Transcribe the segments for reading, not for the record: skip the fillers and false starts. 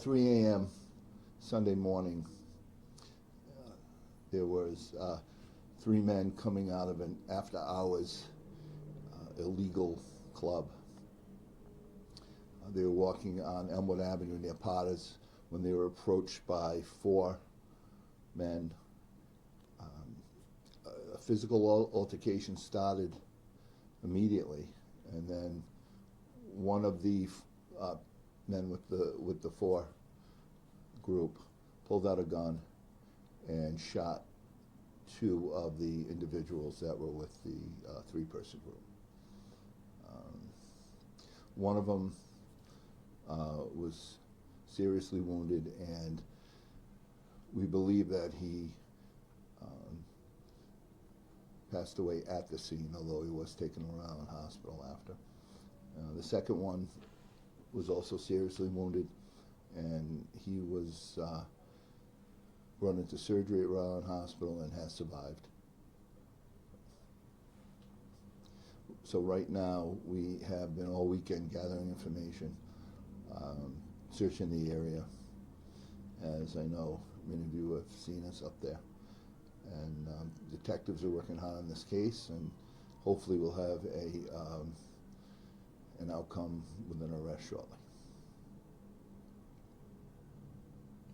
3 a.m. Sunday morning, there was 3 men coming out of an after-hours illegal club. They were walking on Elmwood Avenue near Potter's when they were approached by 4 men. A physical altercation started immediately, and then one of the men with the 4 group pulled out a gun and shot 2 of the individuals that were with the 3-person group. One of them was seriously wounded, and we believe that he passed away at the scene, although he was taken around hospital after. The second one was also seriously wounded, and he was run into surgery at Rhode Island Hospital and has survived. So right now we have been all weekend gathering information, searching the area, as I know many of you have seen us up there. And detectives are working hard on this case, and hopefully we'll have an outcome with an arrest shortly.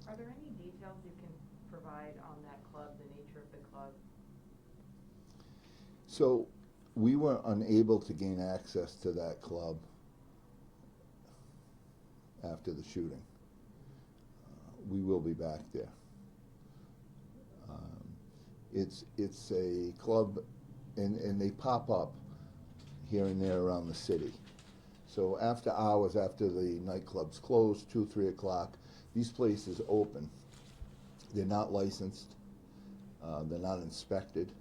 Are there any details you can provide on that club, the nature of the club? So we were unable to gain access to that club after the shooting. We will be back there. It's a club, and they pop up here and there around the city. So after hours, after the nightclubs close, 2, 3 o'clock, these places open. They're not licensed. They're not inspected.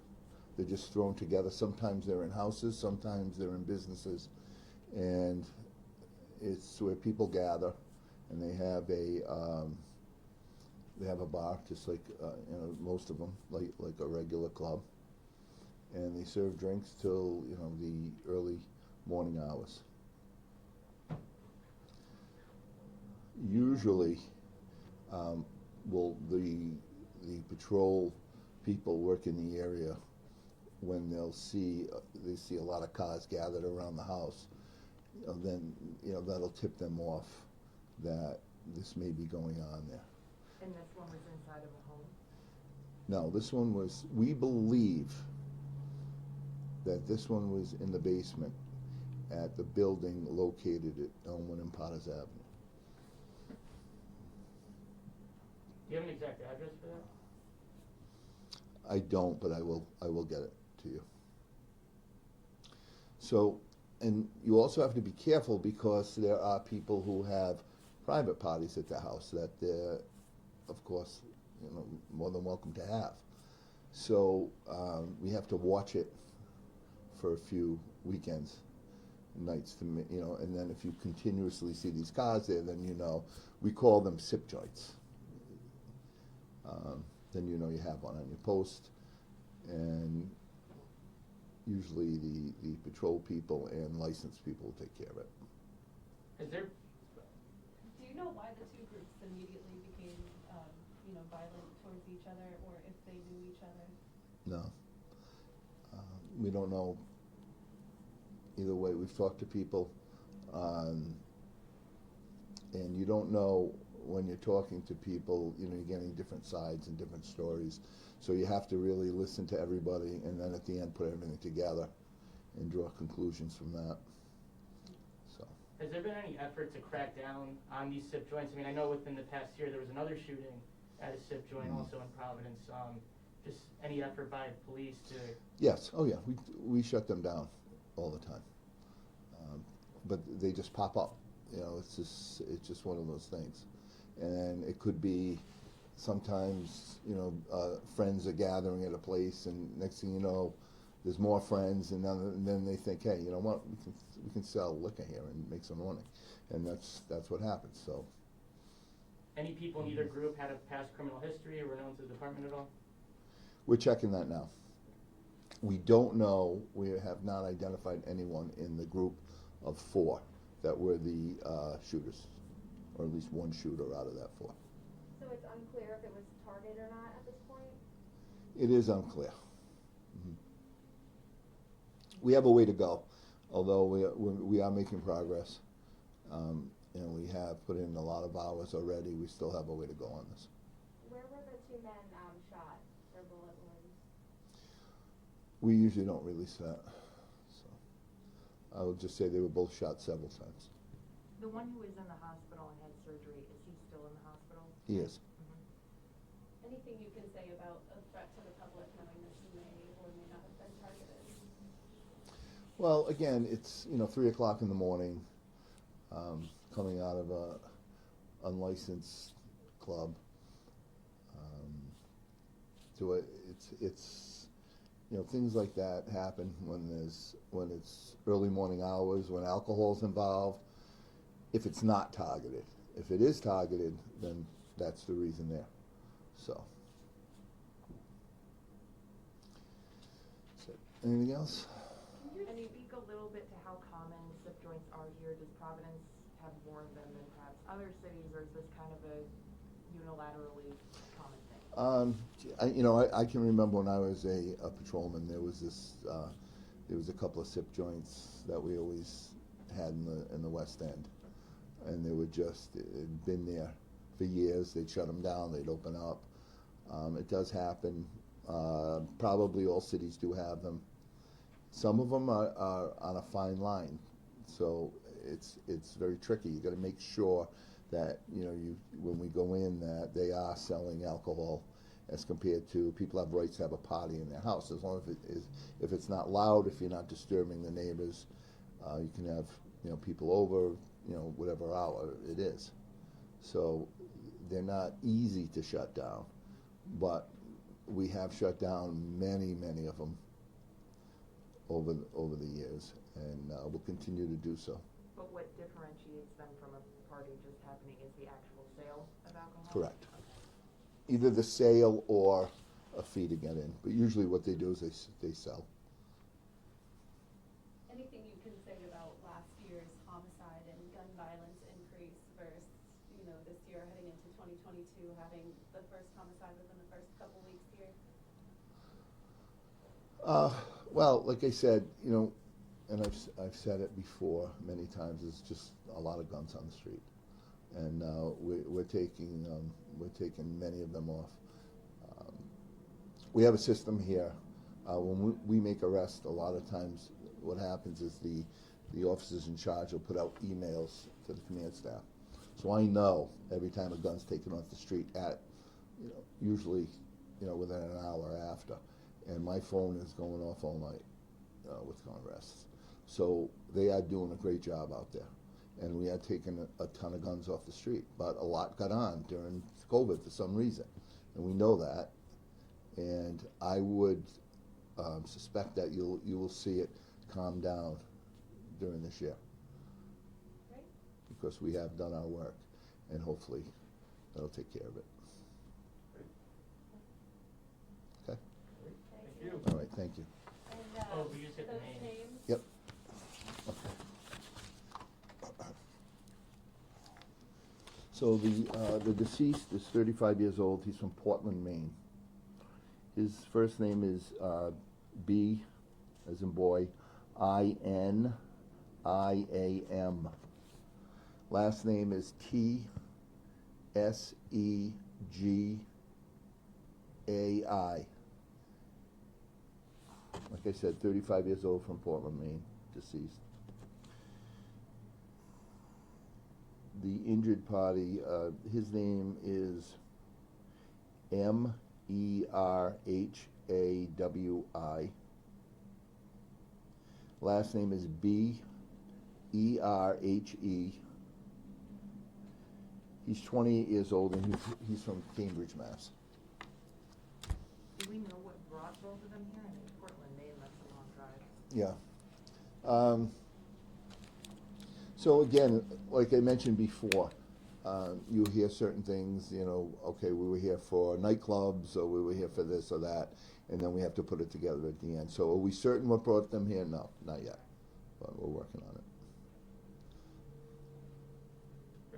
They're just thrown together. Sometimes they're in houses, sometimes they're in businesses, and it's where people gather, and they have a bar, just like most of them, like a regular club, and they serve drinks till the early morning hours. Usually, will the patrol people work in the area when they see a lot of cars gathered around the house, then that'll tip them off that this may be going on there. And this one was inside of a home? No, this one was, we believe that this one was in the basement at the building located at Elmwood and Potter's Avenue. Do you have an exact address for that? I don't, but I will get it to you. So, and you also have to be careful, because there are people who have private parties at their house that they're, of course, more than welcome to have. So we have to watch it for a few weekends, nights, and then if you continuously see these cars there, then we call them sipjoints. Then you have one on your post, and usually the patrol people and licensed people will take care of it. Is there? Do you know why the 2 groups immediately became, violent towards each other, or if they knew each other? No. We don't know either way. We've talked to people, and you don't know when you're talking to people, you're getting different sides and different stories. So you have to really listen to everybody, and then at the end put everything together and draw conclusions from that. So. Has there been any effort to crack down on these SIP joints? I mean, I know within the past year there was another shooting at a SIP joint also in Providence. Just any effort by police to? Yes. Oh yeah. We shut them down all the time. But they just pop up. It's just one of those things, and it could be sometimes friends are gathering at a place, and next thing you know, there's more friends, and then they think, hey, you know what, we can sell liquor here and make some money, and that's what happens. So. Any people in either group had a past criminal history or were known to the department at all? We're checking that now. We don't know. We have not identified anyone in the group of 4 that were the shooters or at least one shooter out of that 4. So it's unclear if it was targeted or not at this point? It is unclear. We have a way to go, although we are making progress, and we have put in a lot of hours already. We still have a way to go on this. Where were the 2 men shot, their bullet wounds? We usually don't release that, so I will just say they were both shot several times. The one who was in the hospital and had surgery, is he still in the hospital? He is. Anything you can say about a threat to the public knowing this may or may not have been targeted? Well, again, it's 3 o'clock in the morning, coming out of a unlicensed club. It's things like that happen when it's early morning hours, when alcohol's involved. If it's not targeted, if it is targeted, then that's the reason there. So anything else? Can you speak a little bit to how common SIP joints are here? Does Providence have more of them than perhaps other cities, or is this kind of a unilaterally common thing? I can remember when I was a patrolman, there was a couple of SIP joints that we always had in the West End, and they were it'd been there for years. They'd shut them down, they'd open up. It does happen. Probably all cities do have them. Some of them are on a fine line, so it's very tricky. You got to make sure that when we go in that they are selling alcohol, as compared to people have rights to have a party in their house. As long as if it's not loud, if you're not disturbing the neighbors, you can have people over whatever hour it is. So they're not easy to shut down, but we have shut down many of them over the years, and we'll continue to do so. But what differentiates them from a party just happening is the actual sale of alcohol? Correct. Either the sale or a fee to get in, but usually what they do is they sell. Anything you can say about last year's homicide and gun violence increase versus, this year heading into 2022, having the first homicide within the first couple weeks here? Well, like I said, and I've said it before many times, it's just a lot of guns on the street, and we're taking many of them off. We have a system here. When we make arrests, a lot of times what happens is the officers in charge will put out emails to the command staff. So I know every time a gun's taken off the street at, usually, within an hour after, and my phone is going off all night with gun arrests. So they are doing a great job out there, and we are taking a ton of guns off the street. But a lot got on during COVID for some reason, and we know that. And I would suspect that you will see it calm down during this year, Right. because we have done our work, and hopefully that'll take care of it. Okay. Thank you. All right. Thank you. And Oh, we just hit the those names. names? Yep. So the deceased is 35 years old. He's from Portland, Maine. His first name is B, as in boy, I-N-I-A-M. Last name is T-S-E-G-A-I. Like I said, 35 years old, from Portland, Maine, deceased. The injured party, his name is M-E-R-H-A-W-I. Last name is B-E-R-H-E. He's 28 years old, and he's from Cambridge, Mass. Do we know what brought both of them here? I mean, Portland, Maine, that's a long drive. Yeah. So again, like I mentioned before, you hear certain things, okay, we were here for nightclubs, or we were here for this or that, and then we have to put it together at the end. So are we certain what brought them here? No, not yet, but we're working on it.